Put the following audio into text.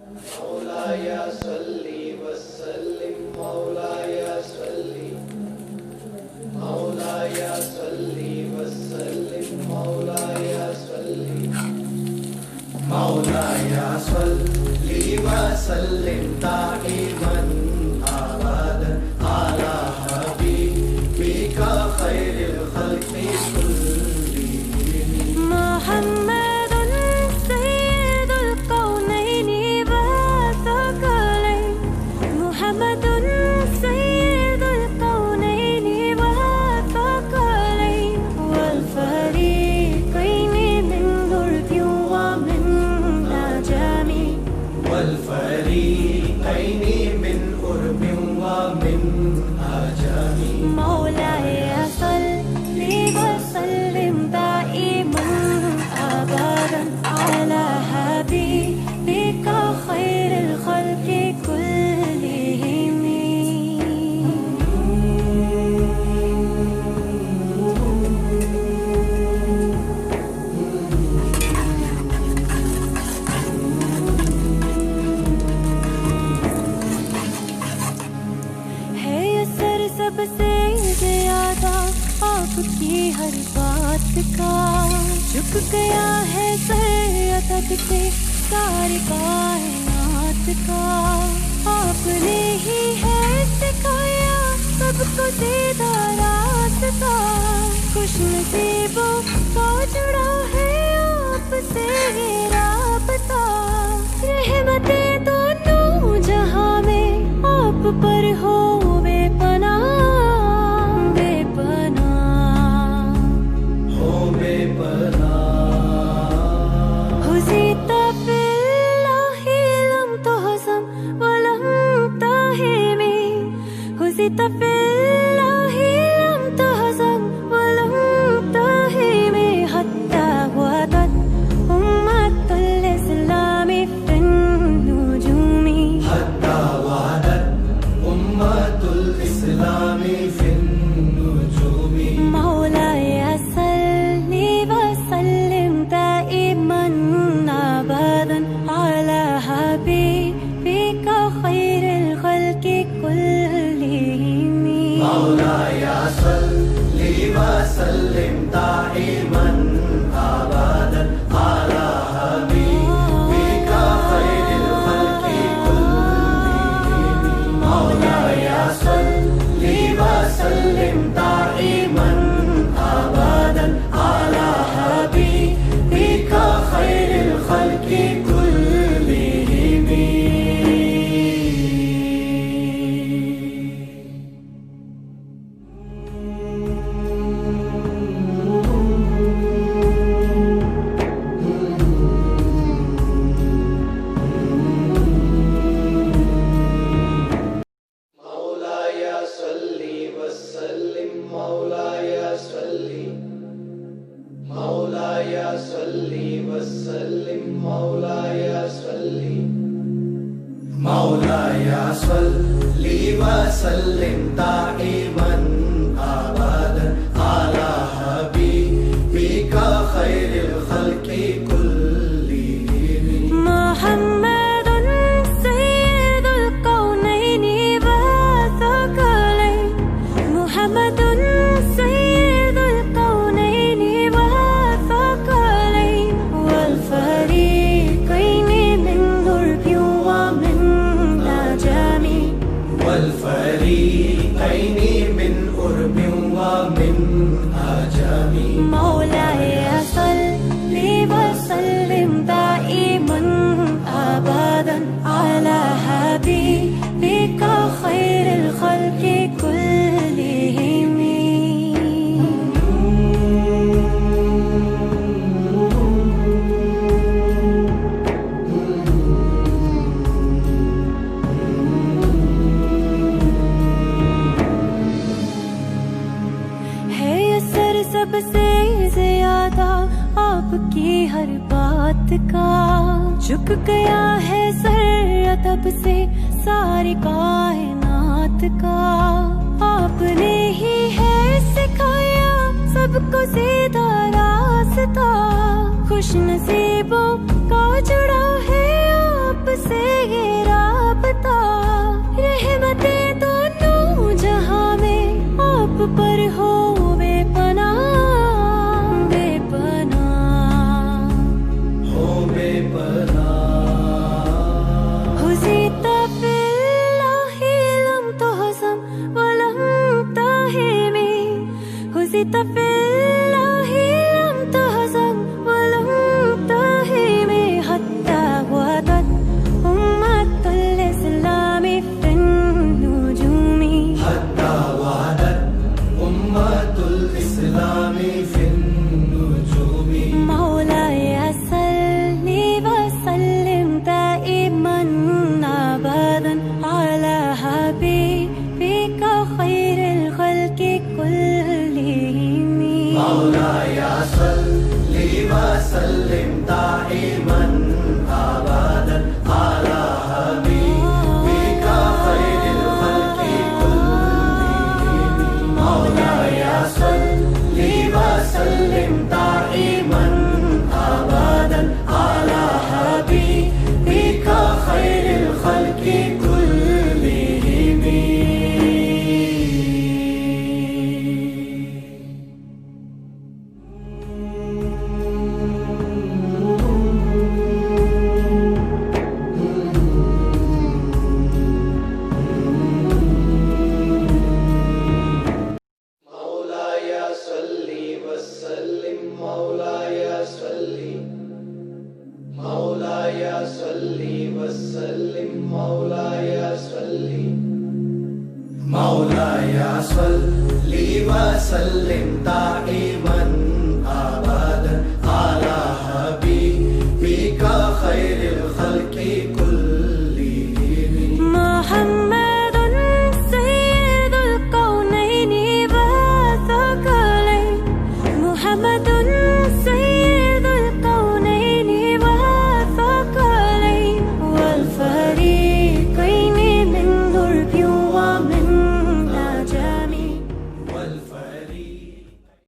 मौलाया सल्ली वसल्लिम मौलाया सल्ली मौलाया सल्ली वसल्लिम मौलाया सल्ली मौलाया सल्ली वसल्लिम दाइमन अबदन अला हबीबिका खैरिल खल्क़ि कुल्लिहिम मोहम्मद आपकी हर बात का झुक गया है सर अदब से सारी कायनात का। आपने ही है सिखाया सबको सीधा रास्ता, खुश नसीबों का जुड़ा है आपसे ये राबता। रहमतें दोनों जहां में आप पर हो मौलाया सल्ली वसल्लिम दाइमन अबदन अला हबीबिका खैरिल खल्क़ि कुल्लिहिम। मोहम्मदुन सय्यदुल कौनैनि व सकलैन मोहम्मदुन सय्यदुल कौनैनि व सकलैन वल फरीक़ैनि मिन दुर्बिन व मिन नजमी वल फरीक़ैनि मिन उर्बिन व मिन अजमी। मौलाया सल्ली वसल्लिम दाइमन अबदन अला हबीबिका खैरिल खल्क़ि कुल्लिहिम। है असर सबसे ज्यादा आपकी हर बात का, झुक गया है सर अदब से सारी कायनात का। आपने ही है सिखाया सबको सीधा रास्ता, खुश नसीबों का जुड़ा है आपसे मौलाया सल्ली वसल्लिम मौलाया सल्ली मौलाया सल्ली वसल्लिम ताई